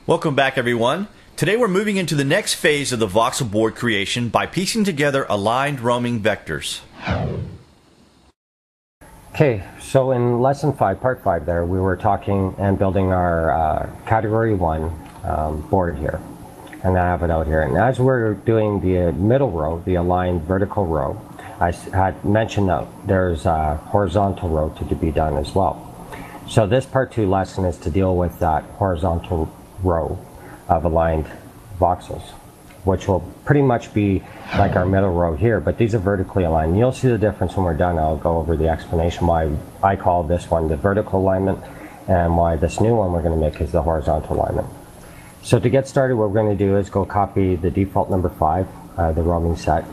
Welcome back, everyone. Today we're moving into the next phase of the voxel board creation by piecing together aligned roaming vectors. Okay, so in lesson 5, part 5 there, we were talking and building our category 1 board here. And I have it out here. And as we're doing the middle row, the aligned vertical row, I had mentioned that there's a horizontal row to be done as well. So this part 2 lesson is to deal with that horizontal row of aligned voxels, which will pretty much be like our middle row here, but these are vertically aligned. You'll see the difference when we're done. I'll go over the explanation why I call this one the vertical alignment and why this new one we're going to make is the horizontal alignment. So to get started, what we're going to do is go copy the default number 5, the roaming set.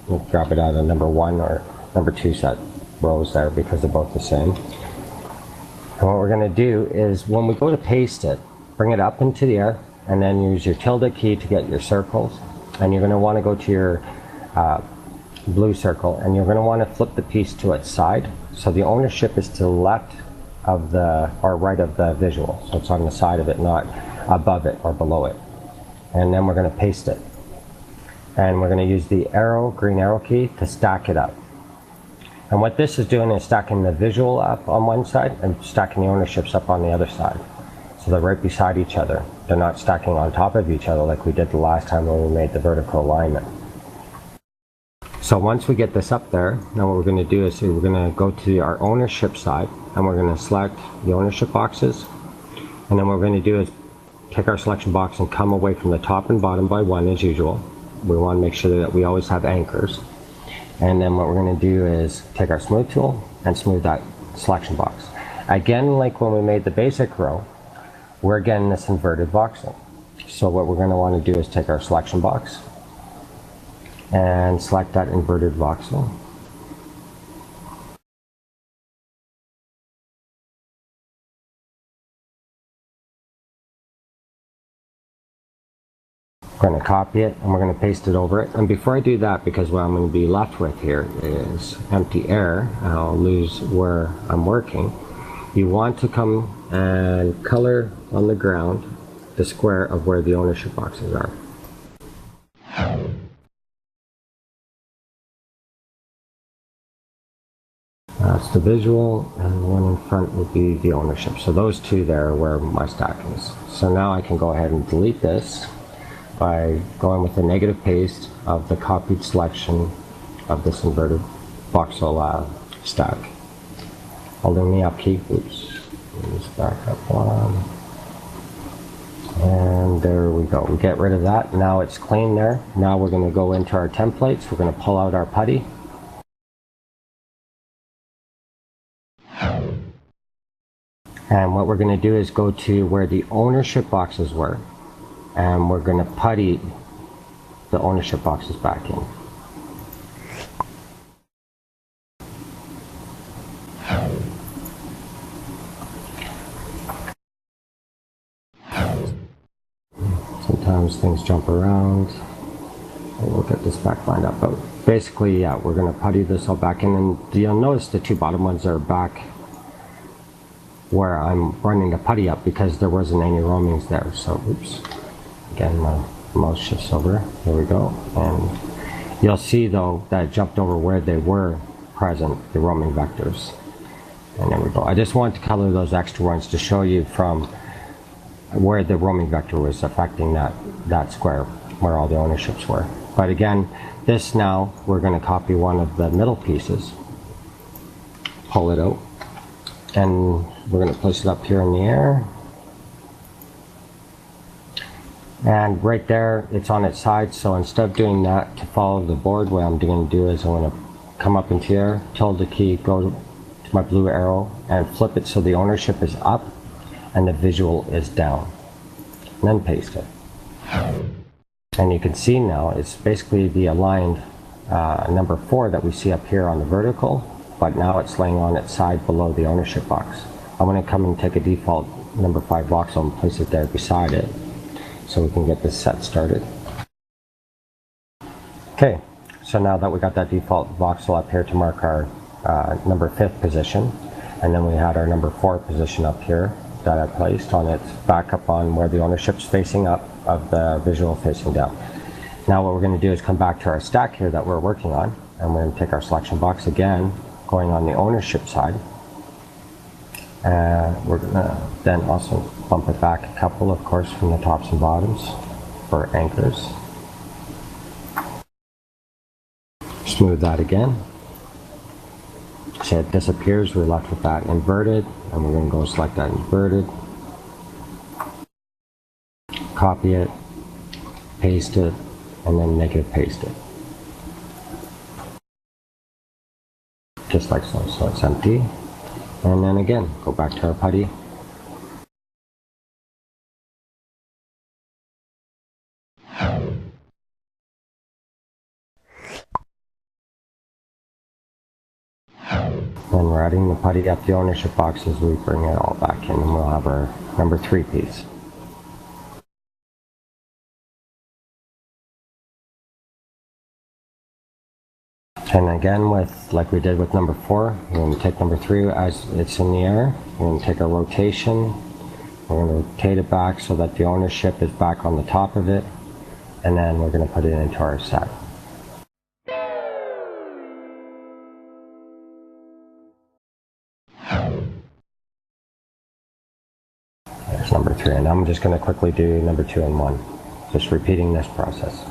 We'll grab it out of number 1 or number 2 set rows there because they're both the same. And what we're going to do is when we go to paste it, bring it up into the air and then use your tilde key to get your circles. And you're going to want to go to your blue circle and you're going to want to flip the piece to its side. So the ownership is to the left of the, or right of the visual. So it's on the side of it, not above it or below it. And then we're going to paste it. And we're going to use the arrow, green arrow key to stack it up. And what this is doing is stacking the visual up on one side and stacking the ownerships up on the other side. So they're right beside each other. They're not stacking on top of each other like we did the last time when we made the vertical alignment. So once we get this up there, now what we're going to do is we're going to go to our ownership side and we're going to select the ownership boxes. And then what we're going to do is take our selection box and come away from the top and bottom by 1 as usual. We want to make sure that we always have anchors. And then what we're going to do is take our smooth tool and smooth that selection box. Again, like when we made the basic row, we're getting this inverted voxel. So what we're going to want to do is take our selection box and select that inverted voxel. We're going to copy it and we're going to paste it over it. And before I do that, because what I'm going to be left with here is empty air, and I'll lose where I'm working, you want to come and color on the ground the square of where the ownership boxes are. That's the visual, and the one in front would be the ownership. So those two there are where my stack is. So now I can go ahead and delete this by going with the negative paste of the copied selection of this inverted voxel stack. Holding the up key, oops, just back up one. And there we go. We get rid of that. Now it's clean there. Now we're going to go into our templates. We're going to pull out our putty. And what we're going to do is go to where the ownership boxes were. And we're going to putty the ownership boxes back in. Sometimes things jump around. We'll get this back lined up. But basically, yeah, we're going to putty this all back in. And you'll notice the 2 bottom ones are back where I'm running the putty up because there wasn't any roamings there. So, oops. Again, my mouse shifts over. There we go. And you'll see, though, that it jumped over where they were present, the roaming vectors. And there we go. I just wanted to color those extra ones to show you from where the roaming vector was affecting that square, where all the ownerships were. But again, this now, we're going to copy one of the middle pieces, pull it out, and we're going to place it up here in the air. And right there, it's on its side, so instead of doing that to follow the board, what I'm going to do is I'm going to come up into here, tilde key, go to my blue arrow, and flip it so the ownership is up and the visual is down. And then paste it. And you can see now, it's basically the aligned number 4 that we see up here on the vertical, but now it's laying on its side below the ownership box. I'm going to come and take a default number 5 voxel and place it there beside it, so we can get this set started. Okay, so now that we got that default voxel up here to mark our number 5th position, and then we had our number 4 position up here that I placed on its back up on where the ownership's facing up of the visual facing down. Now what we're going to do is come back to our stack here that we're working on, and we're going to take our selection box again, going on the ownership side. We're going to then also bump it back a couple, of course, from the tops and bottoms for anchors. Smooth that again. So it disappears, we're left with that inverted, and we're going to go select that inverted. Copy it, paste it, and then negative paste it. Just like so. So it's empty. And then again, go back to our putty. Then we're adding the putty at the ownership box as we bring it all back in, and we'll have our number 3 piece. And again, with like we did with number 4, we're going to take number 3 as it's in the air. We're going to take our rotation. We're going to rotate it back so that the ownership is back on the top of it. And then we're going to put it into our set. There's number 3. And I'm just going to quickly do number 2 and 1. Just repeating this process.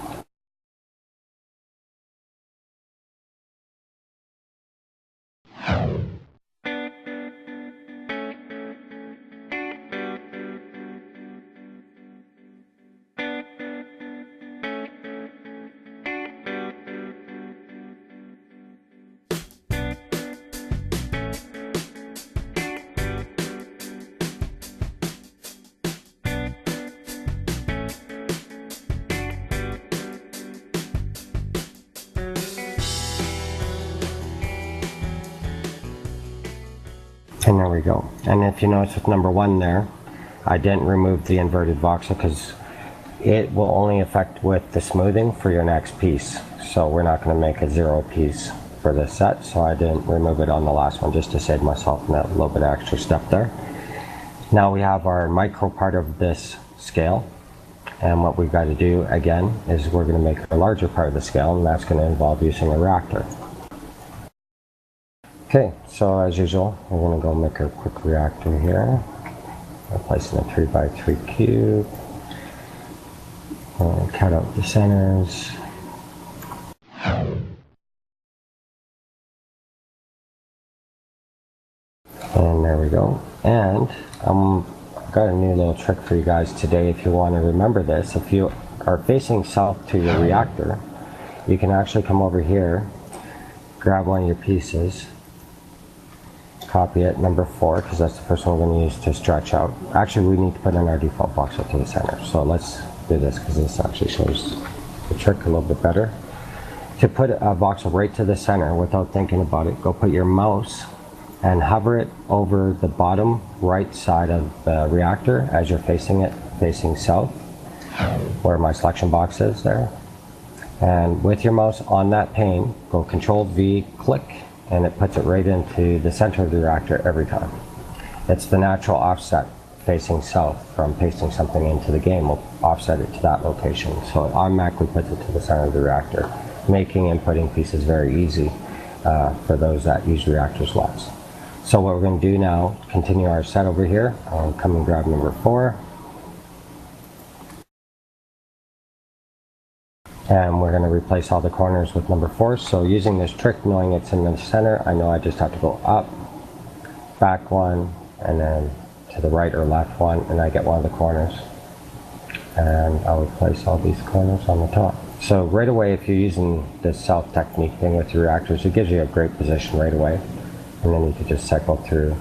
And there we go. And if you notice with number 1 there, I didn't remove the inverted voxel because it will only affect with the smoothing for your next piece. So we're not going to make a 0 piece for this set, so I didn't remove it on the last one just to save myself that little bit of extra step there. Now we have our micro part of this scale, and what we've got to do again is we're going to make a larger part of the scale, and that's going to involve using a reactor. Okay, so as usual, we're going to go make a quick reactor here. We're placing a 3x3 cube. And cut out the centers. And there we go. And I've got a new little trick for you guys today if you want to remember this. If you are facing south to your reactor, you can actually come over here, grab one of your pieces, copy it, number 4, because that's the first one we're going to use to stretch out. Actually, we need to put in our default voxel to the center. So let's do this because this actually shows the trick a little bit better. To put a voxel right to the center without thinking about it, go put your mouse and hover it over the bottom right side of the reactor as you're facing it, facing south, where my selection box is there. And with your mouse on that pane, go Control V, click, and it puts it right into the center of the reactor every time. It's the natural offset facing south from pasting something into the game. Will offset it to that location. So it automatically puts it to the center of the reactor, making inputting pieces very easy for those that use reactors lots. So what we're going to do now, continue our set over here. I'll come and grab number 4. And we're going to replace all the corners with number 4. So using this trick, knowing it's in the center, I know I just have to go up, back 1, and then to the right or left 1, and I get one of the corners. And I'll replace all these corners on the top. So right away, if you're using this south technique thing with your reactors, it gives you a great position right away. And then you can just cycle through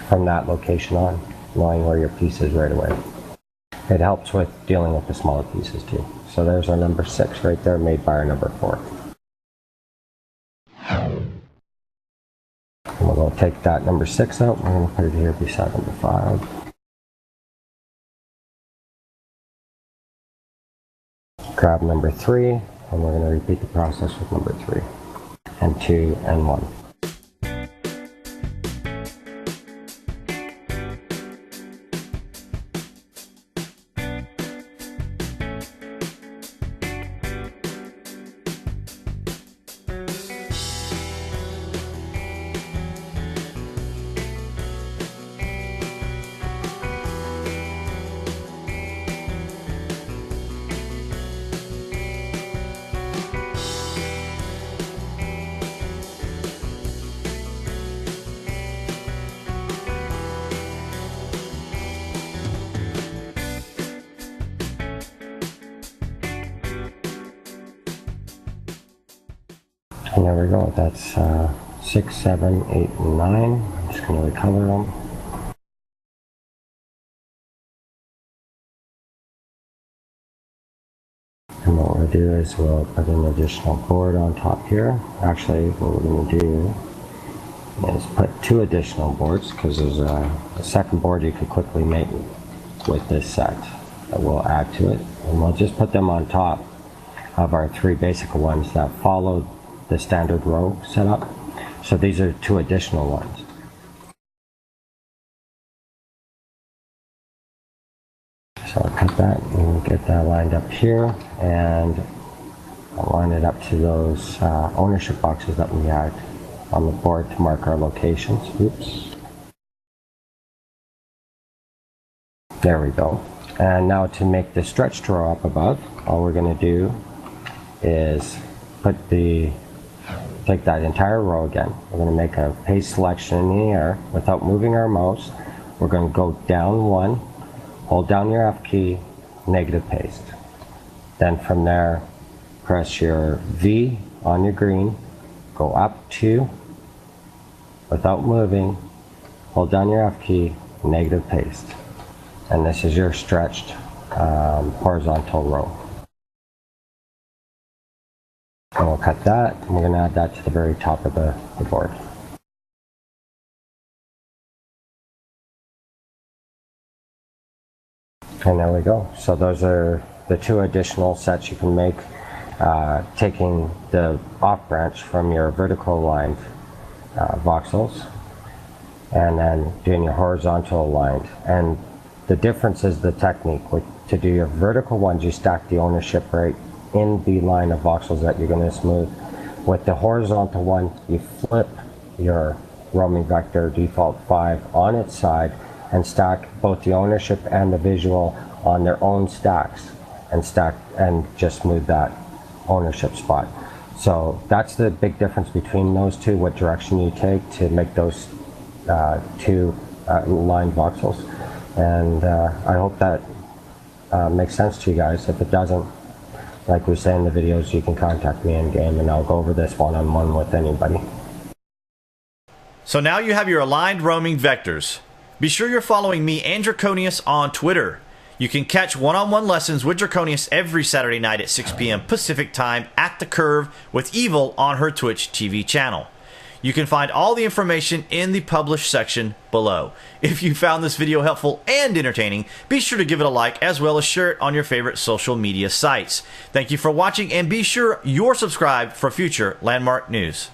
from that location on, knowing where your piece is right away. It helps with dealing with the smaller pieces too. So there's our number 6 right there, made by our number 4. And we're going to take that number 6 out. We're going to put it here beside number 5. Grab number 3, and we're going to repeat the process with number 3, and 2, and 1. And there we go. That's 6, 7, 8, and 9. I'm just going to recolor them. And what we'll do is we'll put an additional board on top here. Actually, what we're going to do is put 2 additional boards, because there's a second board you could quickly make with this set that we'll add to it. And we'll just put them on top of our 3 basic ones that follow the standard row setup. So these are 2 additional ones. So I'll cut that and get that lined up here, and I'll line it up to those ownership boxes that we had on the board to mark our locations. Oops. There we go. And now to make the stretch drawer up above, all we're going to do is take that entire row again. We're going to make a paste selection in the air without moving our mouse. We're going to go down 1, hold down your F key, negative paste. Then from there, press your V on your green, go up 2, without moving, hold down your F key, negative paste. And this is your stretched horizontal row. And we'll cut that, and we're going to add that to the very top of the board. And there we go. So those are the 2 additional sets you can make, taking the off branch from your vertical aligned voxels, and then doing your horizontal aligned. And the difference is the technique. To do your vertical ones, you stack the ownership right in the line of voxels that you're going to smooth. With the horizontal one, you flip your roaming vector default 5 on its side and stack both the ownership and the visual on their own stacks, and just smooth that ownership spot. So that's the big difference between those 2, what direction you take to make those 2 line voxels. And I hope that makes sense to you guys. If it doesn't, like we say in the videos, you can contact me in game and I'll go over this one-on-one with anybody. So now you have your aligned roaming vectors. Be sure you're following me and Draconious on Twitter. You can catch one-on-one lessons with Draconious every Saturday night at 6 p.m. Pacific Time at The Curve with Evil on her Twitch TV channel. You can find all the information in the published section below. If you found this video helpful and entertaining, be sure to give it a like as well as share it on your favorite social media sites. Thank you for watching, and be sure you're subscribed for future Landmark news.